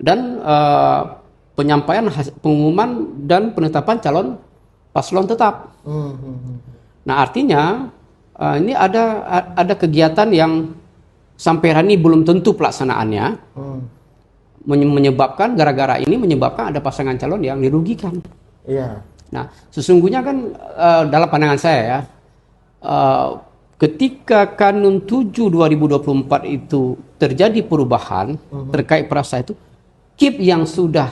dan penyampaian pengumuman dan penetapan calon paslon tetap. Nah, artinya ini ada kegiatan yang sampai hari ini belum tentu pelaksanaannya, menyebabkan ada pasangan calon yang dirugikan. Iya. Nah, sesungguhnya kan dalam pandangan saya ya, ketika Kanun 7 2024 itu terjadi perubahan terkait perasa itu, KIP yang sudah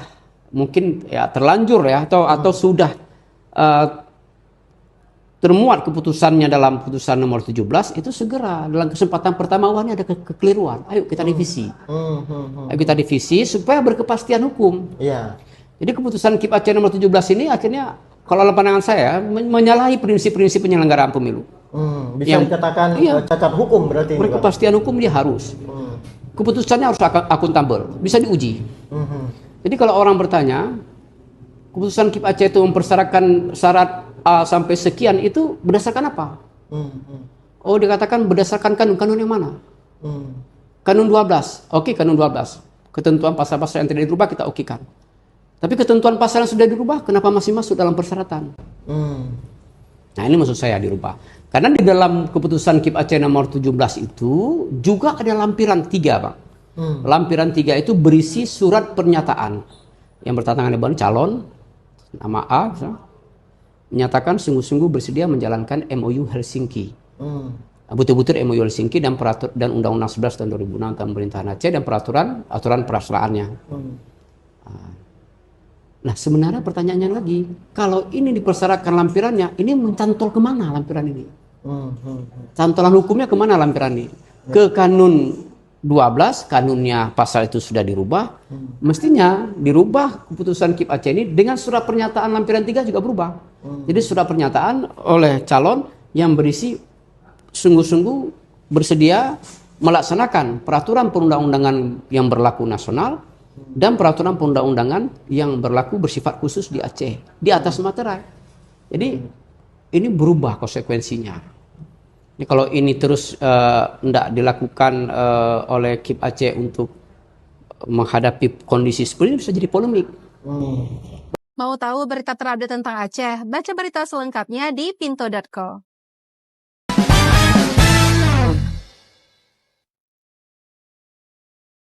mungkin ya terlanjur ya atau sudah termuat keputusannya dalam putusan nomor 17 itu segera dalam kesempatan pertama, wah ini ada kekeliruan, ayo kita revisi. Ayo kita revisi supaya berkepastian hukum. Iya. Jadi keputusan KIP Aceh nomor 17 ini akhirnya kalau dalam pandangan saya menyalahi prinsip-prinsip penyelenggaraan pemilu. Bisa dikatakan cacat hukum berarti ini, berkepastian hukum dia harus. Keputusannya harus akuntabel, bisa diuji. Jadi kalau orang bertanya, keputusan KIP Aceh itu mempersyaratkan syarat A sampai sekian itu berdasarkan apa? Oh, dikatakan berdasarkan kanun yang mana? Kanun 12. Oke, kanun 12. Ketentuan pasal-pasal yang tidak dirubah kita okekan. Tapi ketentuan pasal yang sudah dirubah, kenapa masih masuk dalam persyaratan? Nah, ini maksud saya dirubah. Karena di dalam keputusan KIP Aceh nomor 17 itu juga ada lampiran 3, Bang. Lampiran 3 itu berisi surat pernyataan yang bertentangan dengan calon, nama A, menyatakan sungguh-sungguh bersedia menjalankan MOU Helsinki. Betul-betul MOU Helsinki dan Undang-Undang 11 tahun 2006 tentang pemerintahan Aceh dan aturan peraslaannya. Nah, sebenarnya pertanyaannya lagi, kalau ini dipersyaratkan lampirannya, ini mencantol kemana lampiran ini? Cantolan hukumnya kemana lampiran ini? Ke Kanun 12, kanunnya pasal itu sudah dirubah, mestinya dirubah keputusan KIP Aceh ini dengan surat pernyataan lampiran 3 juga berubah. Jadi surat pernyataan oleh calon yang berisi sungguh-sungguh bersedia melaksanakan peraturan perundang-undangan yang berlaku nasional dan peraturan perundang-undangan yang berlaku bersifat khusus di Aceh, di atas materai. Jadi ini berubah konsekuensinya. Ini kalau ini terus tidak dilakukan oleh KIP Aceh untuk menghadapi kondisi seperti ini, bisa jadi polemik. Mau tahu berita terupdate tentang Aceh? Baca berita selengkapnya di pinto.co.